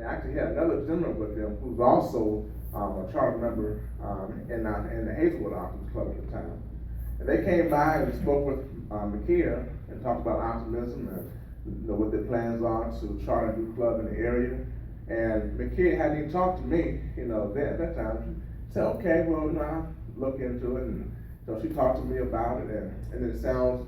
actually had another gentleman with them who's also a charter member in the Hazelwood Optimist Club at the time. And they came by and spoke with McKeer and talked about optimism and what their plans are to charter a new club in the area. And McKeer hadn't even talked to me, then at that time. She said, okay, well, I'll look into it. And so she talked to me about it, and it sounds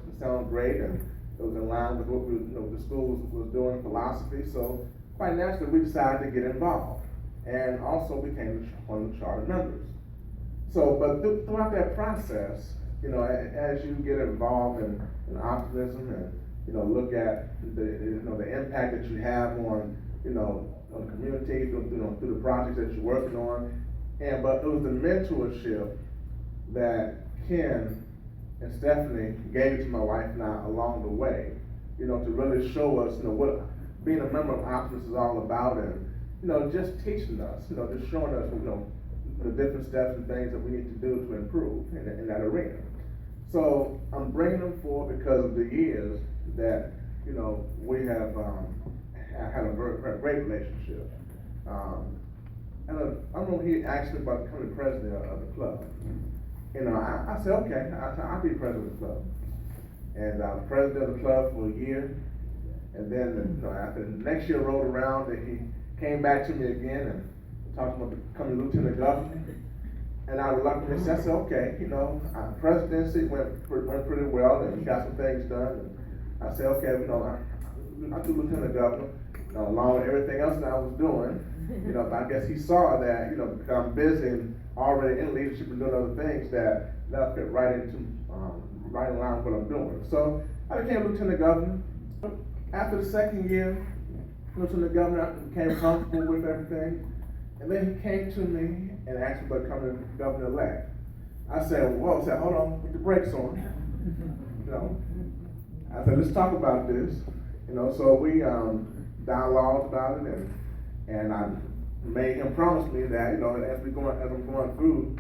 great, and it was in line with what the school was doing in philosophy. So quite naturally, we decided to get involved, and also became one of the charter members. So, but throughout that process, as you get involved in optimism and look at the impact that you have on on the community through the projects that you're working on, but it was the mentorship that Ken and Stephanie gave to my wife and I along the way, to really show us, what being a member of Optimist is all about, and just teaching us, just showing us, the different steps and things that we need to do to improve in that arena. So I'm bringing them forward because of the years that we have had a very great relationship. And I remember he asked me about becoming president of the club. I said, okay, I'll be president of the club. And I was president of the club for a year. And then, after the next year rolled around, he came back to me again and talked about becoming lieutenant governor. And I reluctantly said, okay, presidency went pretty well, and we got some things done. And I said, okay, I'll do lieutenant governor, along with everything else that I was doing. But I guess he saw that, because I'm busy and already in leadership and doing other things that fit right into, right in line with what I'm doing. So I became lieutenant governor. After the second year, lieutenant governor, I became comfortable with everything. And then he came to me and asked me about becoming governor-elect. I said, hold on, put the brakes on. I said, let's talk about this. So we dialogued about it, and I made him promise me that, as I'm going through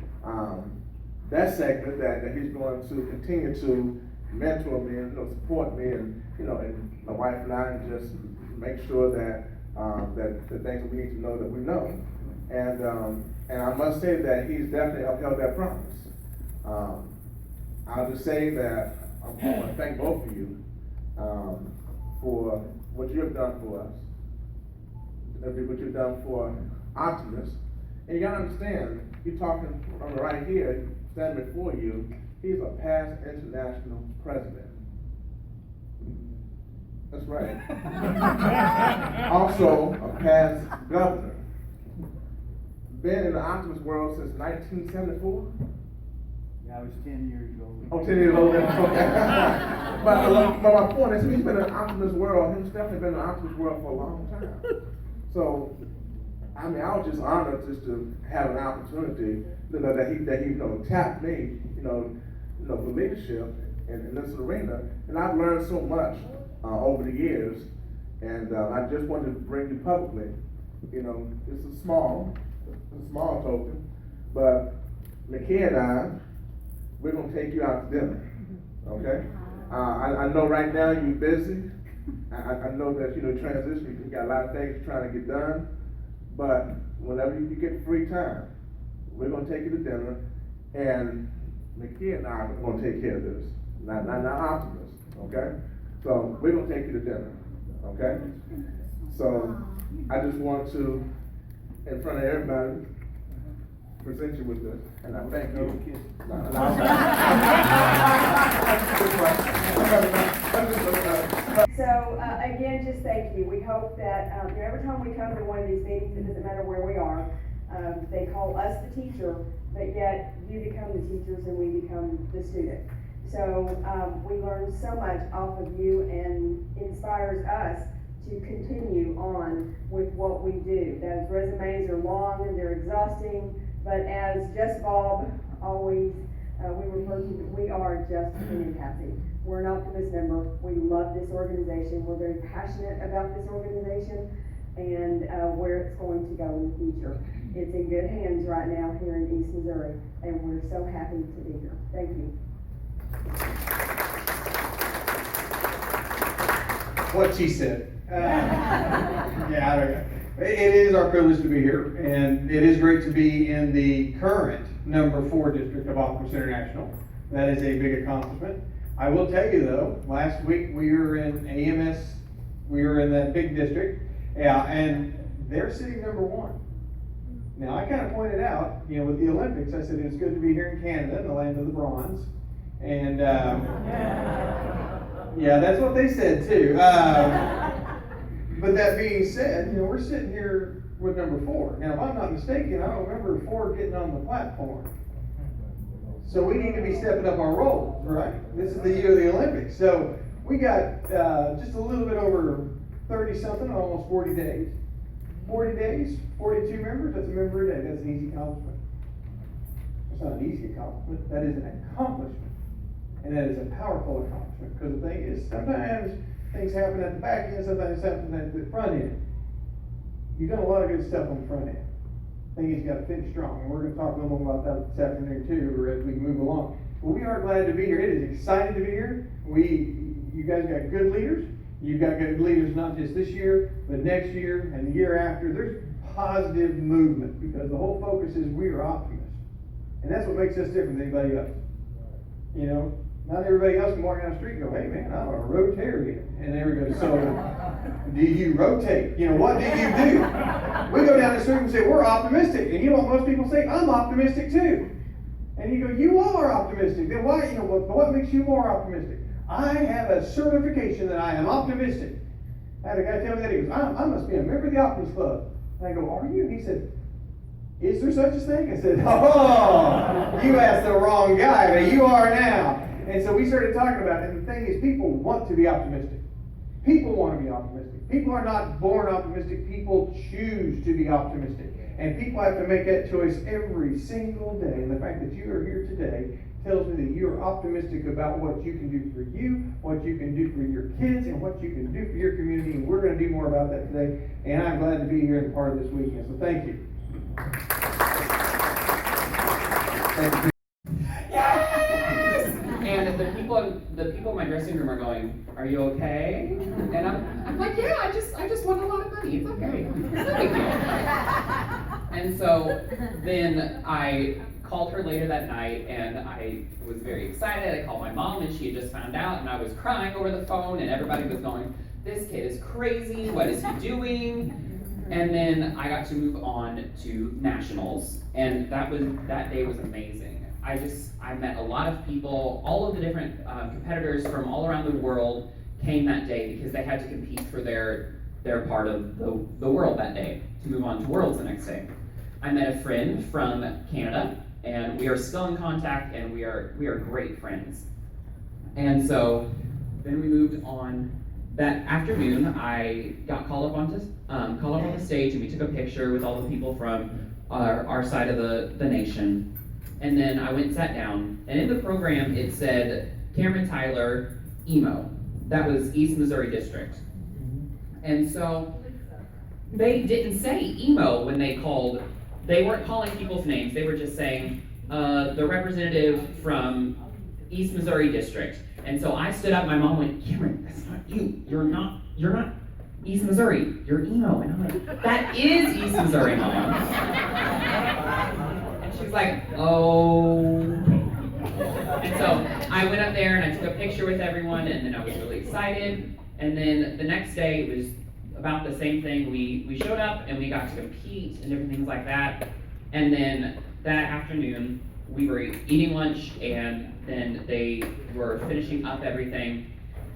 that segment, that he's going to continue to mentor me and support me, and and my wife and I, and just make sure that that the things that we need to know that we know. And I must say that he's definitely upheld that promise. I'll just say that I want to thank both of you for what you have done for us, what you've done for Optimist. And you gotta understand, you're talking on the right here, standing before you, he's a past international president. That's right. Also, a past governor. Been in the Optimist world since 1974. Yeah, I was 10 years old. Oh, 10 years old. but my point is, he's been in the Optimist world. He's definitely been in the Optimist world for a long time. So, I was just honored just to have an opportunity, that he tapped me, for leadership in this arena. And I've learned so much over the years. And I just wanted to bring you publicly. It's a small token, but McKee and I, we're gonna take you out to dinner, okay? I know right now you're busy. I know that transition, you got a lot of things you're trying to get done, but whenever you get free time, we're gonna take you to dinner, and McKee and I are gonna take care of this. Not Optimist, okay? So we're gonna take you to dinner, okay? So I just want to, in front of everybody, present you with this, and I thank you. So again, just thank you. We hope that every time we come to one of these meetings, it doesn't matter where we are, they call us the teacher, but yet you become the teachers and we become the student. So we learn so much off of you, and inspires us to continue on with what we do. Those resumes are long and they're exhausting, but as Just Bob always, we refer to, we are just Ken and Patsy. We're an Optimist member. We love this organization. We're very passionate about this organization and where it's going to go in the future. It's in good hands right now here in East Missouri, and we're so happy to be here. Thank you. What she said. Yeah, It is our privilege to be here, and it is great to be in the current number 4 district of Optimist International. That is a big accomplishment. I will tell you though, last week we were in AMS, we were in that big district, and they're sitting number 1. Now, I kind of pointed out, with the Olympics, I said it's good to be here in Canada, in the land of the bronze. And, yeah, that's what they said too. But that being said, we're sitting here with number 4. Now, if I'm not mistaken, I don't remember 4 getting on the platform. So we need to be stepping up our roles, right? This is the year of the Olympics. So we got just a little bit over 30-something, almost 40 days. 40 days, 42 members, that's a member a day. That's an easy accomplishment. It's not an easy accomplishment, that is an accomplishment. And that is a powerful accomplishment. Because the thing is, sometimes things happen at the back end, sometimes happen at the front end. You've done a lot of good stuff on the front end. The thing is, you got to finish strong. And we're going to talk a little more about that this afternoon too, or as we move along. But we are glad to be here. It is exciting to be here. You guys got good leaders. You've got good leaders not just this year, but next year and the year after. There's positive movement because the whole focus is we are optimists. And that's what makes us different than anybody else. Not everybody else can walk down the street and go, hey man, I'm a Rotarian. And there we go. So, do you rotate? What do you do? We go down the street and say, we're optimistic. And you know what most people say? I'm optimistic too. And you go, you are optimistic. Then why, what makes you more optimistic? I have a certification that I am optimistic. I had a guy tell me that. He goes, I must be a member of the Optimist Club. And I go, are you? And he said, is there such a thing? I said, oh, you asked the wrong guy, but you are now. And so we started talking about it. And the thing is, people want to be optimistic. People want to be optimistic. People are not born optimistic. People choose to be optimistic. And people have to make that choice every single day. And the fact that you are here today tells me that you're optimistic about what you can do for you, what you can do for your kids, and what you can do for your community. And we're going to do more about that today. And I'm glad to be here and part of this weekend. So thank you. Thank you. Yes! And the people in my dressing room are going, are you okay? And I'm like, yeah, I just won a lot of money. It's okay. It's no big deal. And so then I called her later that night, and I was very excited. I called my mom, and she had just found out, and I was crying over the phone, and everybody was going, this kid is crazy. What is he doing? And then I got to move on to nationals, and that day was amazing. I met a lot of people. All of the different competitors from all around the world came that day because they had to compete for their part of the world that day to move on to Worlds the next day. I met a friend from Canada, and we are still in contact, and we are great friends. And so then we moved on. That afternoon, I got called up on the stage, and we took a picture with all the people from our side of the nation. And then I went and sat down, and in the program it said Cameron Tyler, EMO. That was East Missouri District. And so they didn't say EMO when they called. They weren't calling people's names. They were just saying the representative from East Missouri District. And so I stood up, my mom went, Cameron, that's not you. You're not East Missouri. You're EMO. And I'm like, that is East Missouri, Mom. And she's like, oh. And so I went up there and I took a picture with everyone, and then I was really excited. And then the next day it was about the same thing. We showed up and we got to compete and different things like that. And then that afternoon we were eating lunch, and then they were finishing up everything,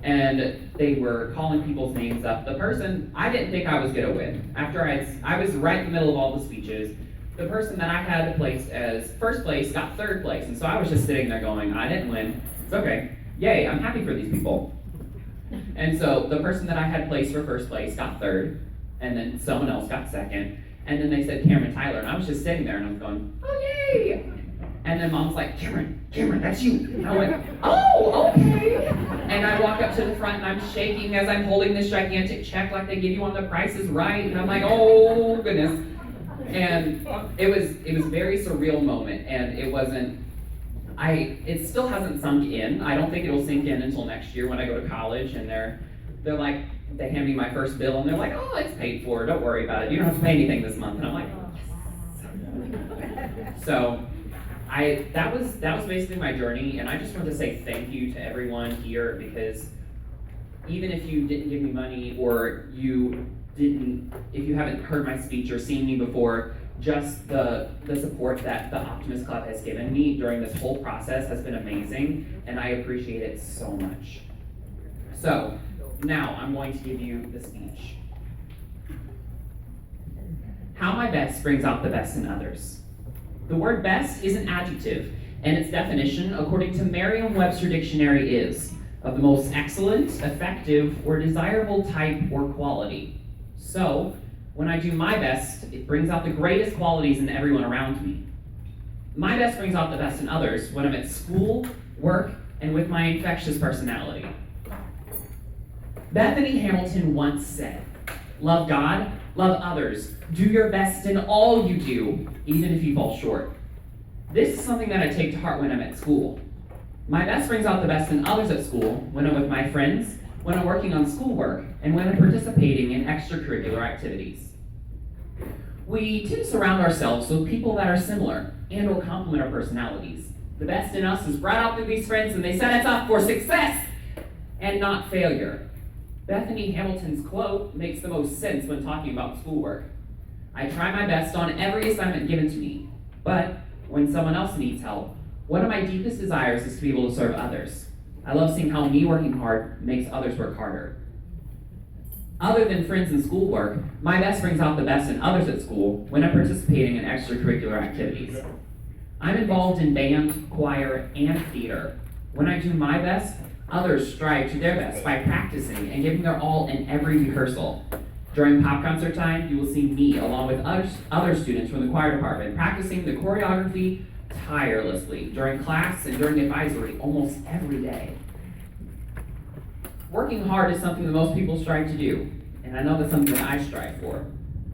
and they were calling people's names up. The person, I didn't think I was gonna win. After I was right in the middle of all the speeches. The person that I had placed as first place got third place, and so I was just sitting there going, I didn't win. It's okay. Yay, I'm happy for these people. And so the person that I had placed for first place got third, and then someone else got second, and then they said Cameron Tyler, and I was just sitting there and I was going, oh yay! And then Mom's like, Cameron, that's you. And I went, oh, okay. And I walk up to the front and I'm shaking as I'm holding this gigantic check like they give you on The Price is Right. And I'm like, oh goodness. And it was very surreal moment, and it still hasn't sunk in. I don't think it'll sink in until next year when I go to college, and they're like, they hand me my first bill and they're like, oh, it's paid for, don't worry about it. You don't have to pay anything this month. And I'm like, yes. So that was basically my journey, and I just want to say thank you to everyone here, because even if you didn't give me money, or if you haven't heard my speech or seen me before, just the support that the Optimist Club has given me during this whole process has been amazing, and I appreciate it so much. So, now I'm going to give you the speech. How my best brings out the best in others. The word best is an adjective, and its definition, according to Merriam-Webster Dictionary, is of the most excellent, effective, or desirable type or quality. So, when I do my best, it brings out the greatest qualities in everyone around me. My best brings out the best in others when I'm at school, work, and with my infectious personality. Bethany Hamilton once said, "Love God, love others, do your best in all you do, even if you fall short." This is something that I take to heart when I'm at school. My best brings out the best in others at school when I'm with my friends, when I'm working on schoolwork, and when I'm participating in extracurricular activities. We tend to surround ourselves with people that are similar and or complement our personalities. The best in us is brought out through these friends, and they set us up for success and not failure. Bethany Hamilton's quote makes the most sense when talking about schoolwork. I try my best on every assignment given to me, but when someone else needs help, one of my deepest desires is to be able to serve others. I love seeing how me working hard makes others work harder. Other than friends and schoolwork, my best brings out the best in others at school when I'm participating in extracurricular activities. I'm involved in band, choir, and theater. When I do my best, others strive to their best by practicing and giving their all in every rehearsal. During pop concert time, you will see me along with other students from the choir department practicing the choreography tirelessly during class and during advisory almost every day. Working hard is something that most people strive to do, and I know that's something that I strive for.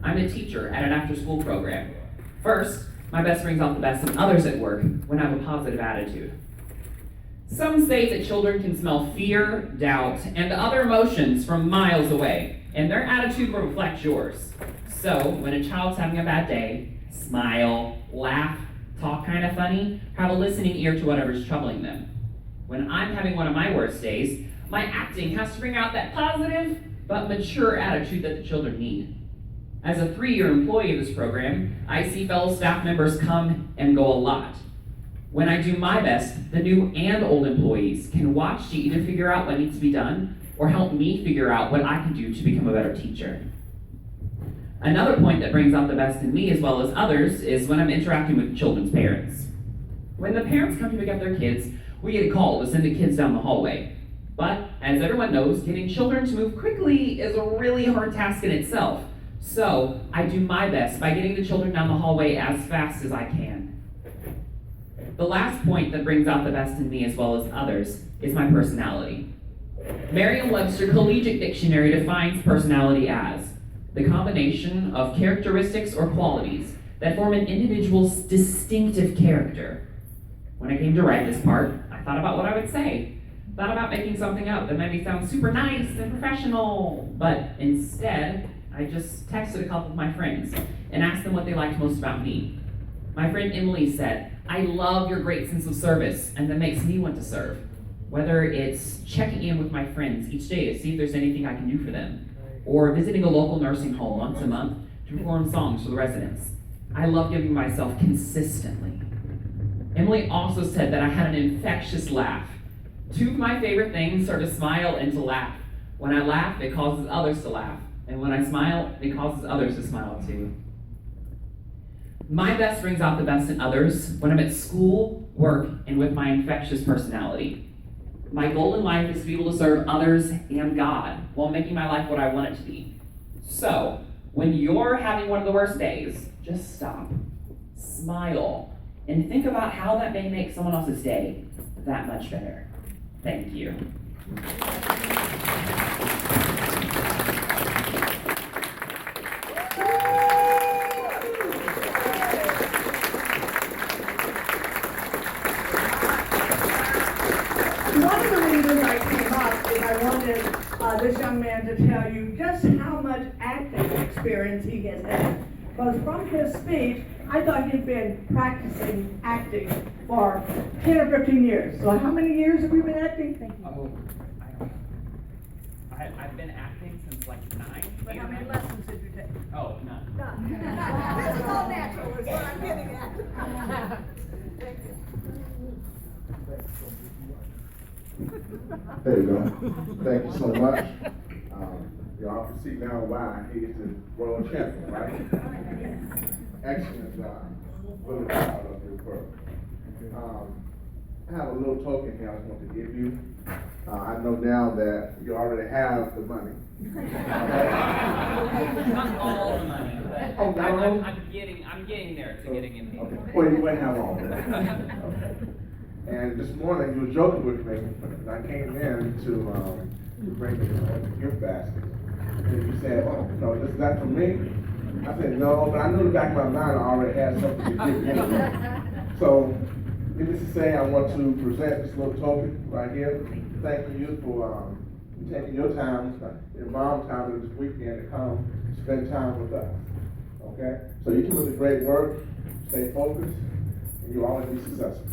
I'm a teacher at an after-school program. First, my best brings out the best in others at work when I have a positive attitude. Some say that children can smell fear, doubt, and other emotions from miles away, and their attitude will reflect yours. So, when a child's having a bad day, smile, laugh, talk kind of funny, have a listening ear to whatever's troubling them. When I'm having one of my worst days, my acting has to bring out that positive but mature attitude that the children need. As a 3-year employee of this program, I see fellow staff members come and go a lot. When I do my best, the new and old employees can watch to either figure out what needs to be done or help me figure out what I can do to become a better teacher. Another point that brings out the best in me as well as others is when I'm interacting with children's parents. When the parents come to pick up their kids, we get a call to send the kids down the hallway. But, as everyone knows, getting children to move quickly is a really hard task in itself. So, I do my best by getting the children down the hallway as fast as I can. The last point that brings out the best in me as well as others is my personality. Merriam-Webster Collegiate Dictionary defines personality as the combination of characteristics or qualities that form an individual's distinctive character. When I came to write this part, I thought about what I would say. Thought about making something up that made me sound super nice and professional, but instead, I just texted a couple of my friends and asked them what they liked most about me. My friend Emily said, "I love your great sense of service, and that makes me want to serve. Whether it's checking in with my friends each day to see if there's anything I can do for them, or visiting a local nursing home once a month to perform songs for the residents. I love giving myself consistently." Emily also said that I had an infectious laugh. Two of my favorite things are to smile and to laugh. When I laugh, it causes others to laugh. And when I smile, it causes others to smile too. My best brings out the best in others when I'm at school, work, and with my infectious personality. My goal in life is to be able to serve others and God while making my life what I want it to be. So, when you're having one of the worst days, just stop, smile, and think about how that may make someone else's day that much better. Thank you. One of the reasons I came up is I wanted this young man to tell you just how much acting experience he has had. Because from his speech, I thought he'd been practicing acting for 10 or 15 years. So how many years have you been acting? Oh, I don't know. I've been acting since like 9. But how many lessons did you take? Oh, none. This is all natural, is what I'm getting at. Thank you. There you go. Thank you so much. Y'all can see now why he is the world champion, right? Excellent job. Really proud of your work. I have a little token here I just want to give you. I know now that you already have the money. Not all the money, but Oh, not all? I'm getting there to getting in. Okay. Well, you won't have all of it. Okay. And this morning you were joking with me when I came in to bring the gift basket. And you said, oh, no, this is that for me? I said, no, but I knew in the back of my mind I already had something to give you. So, needless to say, I want to present this little token right here, thanking you for taking your time, your mom time this weekend to come spend time with us. Okay? So you keep up the great work, stay focused, and you'll always be successful.